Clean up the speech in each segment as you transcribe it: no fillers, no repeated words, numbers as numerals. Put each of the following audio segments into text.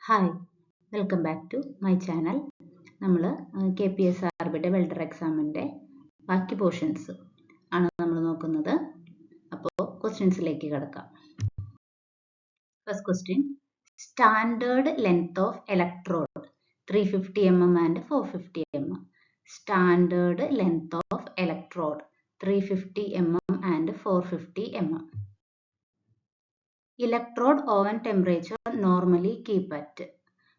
Hi welcome back to my channel. നമ്മൾ KPSRBയുടെ welder എക്സാമിൻ്റെ ബാക്കി പോർഷൻസ് ആണ് നമ്മൾ നോക്കുന്നത്. അപ്പോൾ ക്വസ്റ്റ്യൻസിലേക്ക് കിടക്കാം. First question, standard length of electrode 350 mm and 450 mm. Standard length of electrode 350 mm and 450 mm. Electrode oven temperature normally keep at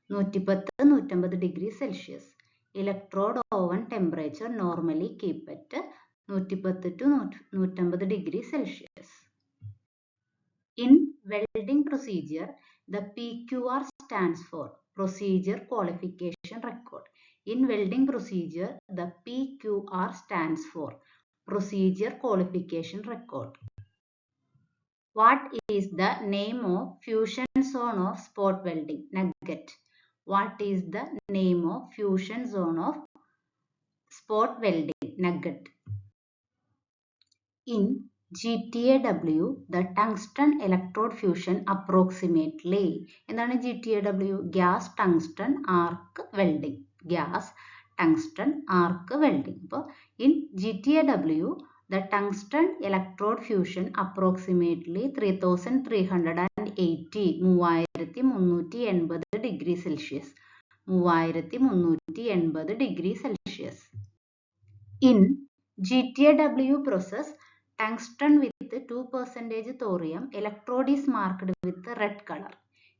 110-150 degree Celsius. Electrode oven temperature normally keep at 110-150 degree Celsius. In welding procedure, the PQR stands for Procedure Qualification Record. In welding procedure, the PQR stands for Procedure Qualification Record. What is the name of fusion zone of spot welding? Nugget. What is the name of fusion zone of spot welding? Nugget. In GTAW, the tungsten electrode fusion approximately. എന്താണ് GTAW? Gas tungsten arc welding. Gas tungsten arc welding. അപ്പോൾ in GTAW, the tungsten electrode fusion approximately 3380 degree Celsius. 3380 degree Celsius. In GTAW process, tungsten with 2% thorium electrode is marked with red color.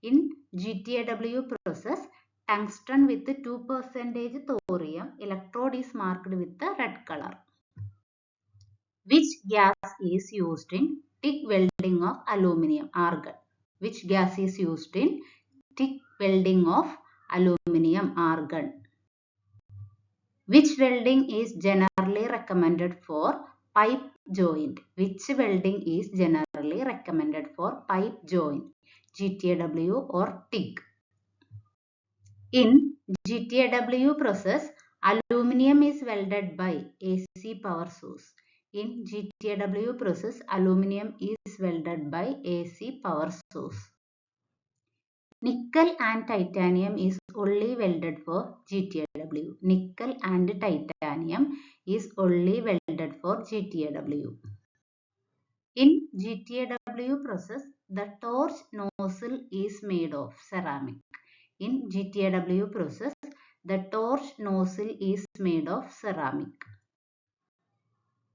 In GTAW process, tungsten with 2% thorium electrode is marked with the red color. Which gas is used in TIG welding of aluminum? Argon. Which gas is used in TIG welding of aluminum? Argon. Which welding is generally recommended for pipe joint? Which welding is generally recommended for pipe joint? GTAW or TIG? In GTAW process, aluminum is welded by AC power source. In GTAW process, aluminum is welded by AC power source. Nickel and titanium is only welded for GTAW. Nickel and titanium is only welded for GTAW. In GTAW process, the torch nozzle is made of ceramic. In GTAW process, the torch nozzle is made of ceramic.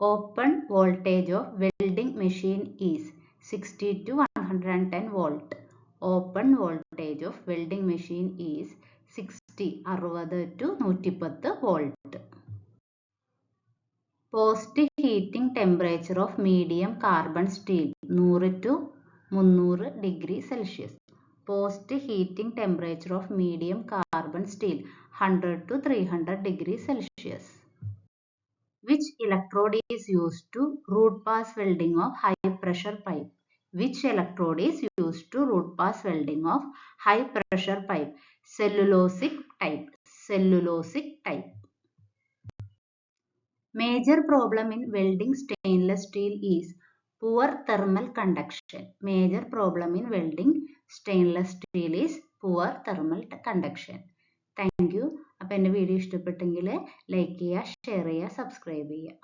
Open voltage of welding machine is 60 to 110 volt. Open voltage of welding machine is 60 to 110 volt. Post heating temperature of medium carbon steel 100 to 300 degree Celsius. Post heating temperature of medium carbon steel 100 to 300 degree Celsius. Which electrode is used to root pass welding of high pressure pipe? Which electrode is used to root pass welding of high pressure pipe? Cellulosic type. Cellulosic type. Major problem in welding stainless steel is poor thermal conduction. Major problem in welding stainless steel is poor thermal conduction. Thank you. അപ്പോൾ എൻ്റെ video ഇഷ്ടപ്പെട്ടെങ്കിൽ like ചെയ്യുക, share ചെയ്യുക, subscribe ചെയ്യുക.